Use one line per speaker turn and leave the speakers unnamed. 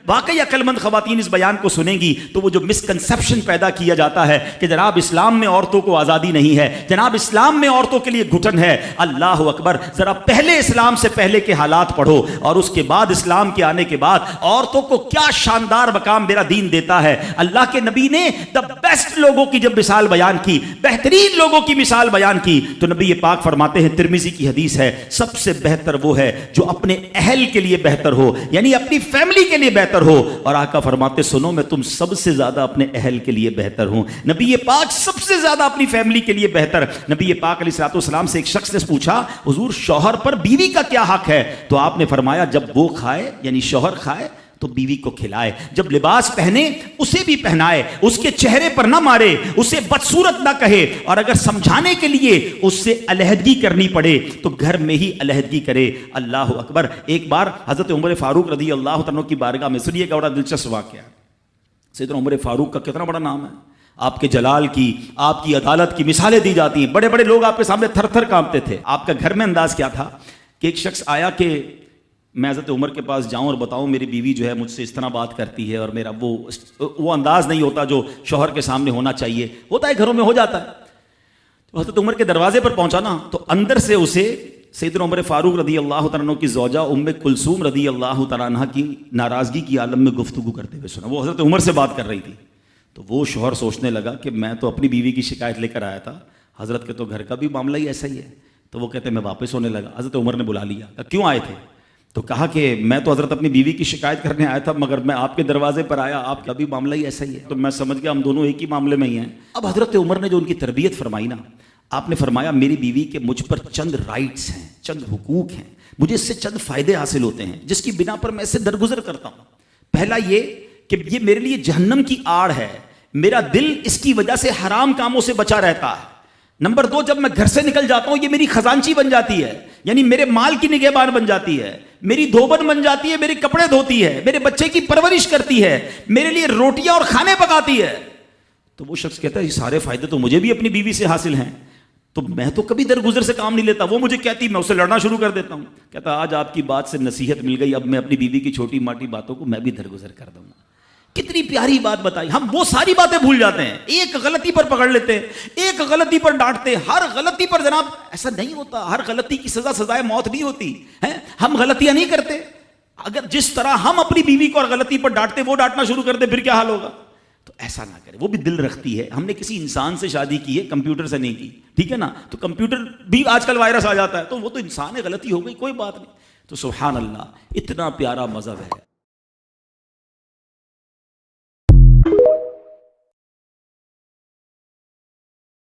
واقعی عقل مند خواتین اس بیان کو سنیں گی تو وہ جو مسکنسپشن پیدا کیا جاتا ہے کہ جناب اسلام میں عورتوں کو آزادی نہیں ہے، جناب اسلام میں عورتوں کے لیے گھٹن ہے، اللہ اکبر، ذرا پہلے اسلام سے پہلے کے حالات پڑھو اور اس کے بعد اسلام کے آنے کے بعد عورتوں کو کیا شاندار مقام میرا دین دیتا ہے۔ اللہ کے نبی نے دا بیسٹ لوگوں کی جب مثال بیان کی، بہترین لوگوں کی مثال بیان کی، تو نبی پاک فرماتے ہیں، ترمذی کی حدیث ہے، سب سے بہتر وہ ہے جو اپنے اہل کے لیے بہتر ہو، یعنی اپنی فیملی کے لیے بہتر ہو، اور آقا فرماتے سنو میں تم سب سے زیادہ اپنے اہل کے لیے بہتر ہوں۔ نبی پاک سب سے زیادہ اپنی فیملی کے لیے بہتر۔ نبی پاک علیہ الصلوۃ والسلام سے ایک شخص نے پوچھا، حضور شوہر پر بیوی کا کیا حق ہے؟ تو آپ نے فرمایا جب وہ کھائے یعنی شوہر کھائے تو بیوی کو کھلائے، جب لباس پہنے اسے بھی پہنائے، اس کے چہرے پر نہ مارے، اسے بدصورت نہ کہے، اور اگر سمجھانے کے لیے اس سے علیحدگی کرنی پڑے تو گھر میں ہی علیحدگی کرے۔ اللہ اکبر۔ ایک بار حضرت عمر فاروق رضی اللہ عنہ کی بارگاہ میں، سنیے گا، بڑا دلچسپ واقعہ ہے۔ سیدنا عمر فاروق کا کتنا بڑا نام ہے، آپ کے جلال کی، آپ کی عدالت کی مثالیں دی جاتی ہیں، بڑے بڑے لوگ آپ کے سامنے تھر تھر کانپتے تھے۔ آپ کا گھر میں انداز کیا تھا کہ ایک شخص آیا کہ میں حضرت عمر کے پاس جاؤں اور بتاؤں میری بیوی جو ہے مجھ سے اس طرح بات کرتی ہے، اور میرا وہ انداز نہیں ہوتا جو شوہر کے سامنے ہونا چاہیے، ہوتا ہے گھروں میں ہو جاتا ہے۔ تو حضرت عمر کے دروازے پر پہنچا نا، تو اندر سے اسے سیدنا عمر فاروق رضی اللہ تعالیٰ عنہ کی زوجہ ام کلثوم رضی اللہ تعالیٰ عنہ کی ناراضگی کی عالم میں گفتگو کرتے ہوئے سنا۔ وہ حضرت عمر سے بات کر رہی تھی، تو وہ شوہر سوچنے لگا کہ میں تو اپنی بیوی کی شکایت لے کر آیا تھا، حضرت کے تو گھر کا بھی معاملہ ہی ایسا ہی ہے۔ تو وہ کہتے میں واپس ہونے لگا، حضرت عمر نے بلا لیا، کہا کیوں آئے تھے؟ تو کہا کہ میں تو حضرت اپنی بیوی کی شکایت کرنے آیا تھا، مگر میں آپ کے دروازے پر آیا، آپ کا بھی معاملہ ہی ایسا ہی ہے، تو میں سمجھ گیا ہم دونوں ایک ہی معاملے میں ہی ہیں۔ اب حضرت عمر نے جو ان کی تربیت فرمائی نا، آپ نے فرمایا میری بیوی کے مجھ پر چند رائٹس ہیں، چند حقوق ہیں، مجھے اس سے چند فائدے حاصل ہوتے ہیں جس کی بنا پر میں اس سے درگزر کرتا ہوں۔ پہلا یہ کہ یہ میرے لیے جہنم کی آڑ ہے، میرا دل اس کی وجہ سے حرام کاموں سے بچا رہتا ہے۔ نمبر دو، جب میں گھر سے نکل جاتا ہوں یہ میری خزانچی بن جاتی ہے، یعنی میرے مال کی نگہبان بن جاتی ہے، میری دھوبن بن جاتی ہے، میرے کپڑے دھوتی ہے، میرے بچے کی پرورش کرتی ہے، میرے لیے روٹیاں اور کھانے پکاتی ہے۔ تو وہ شخص کہتا ہے یہ سارے فائدے تو مجھے بھی اپنی بیوی سے حاصل ہیں، تو میں تو کبھی درگزر سے کام نہیں لیتا، وہ مجھے کہتی میں اسے لڑنا شروع کر دیتا ہوں۔ کہتا آج آپ کی بات سے نصیحت مل گئی، اب میں اپنی بیوی کی چھوٹی ماٹی باتوں کو میں بھی درگزر کر دوں گا۔ کتنی پیاری بات بتائی، ہم وہ ساری باتیں بھول جاتے ہیں، ایک غلطی پر پکڑ لیتے ہیں، ایک غلطی پر ڈانٹتے، ہر غلطی پر جناب ایسا نہیں ہوتا، ہر غلطی کی سزا سزائے موت نہیں ہوتی ہے، ہم غلطیاں نہیں کرتے۔ اگر جس طرح ہم اپنی بیوی کو اور غلطی پر ڈانٹتے وہ ڈانٹنا شروع کر دے پھر کیا حال ہوگا؟ تو ایسا نہ کرے، وہ بھی دل رکھتی ہے، ہم نے کسی انسان سے شادی کی ہے، کمپیوٹر سے نہیں کی، ٹھیک ہے نا؟ تو کمپیوٹر بھی آج کل وائرس آ جاتا ہے، تو وہ تو انسان ہے، غلطی ہو گئی، کوئی بات نہیں۔ تو سبحان اللہ، اتنا پیارا مذہب ہے۔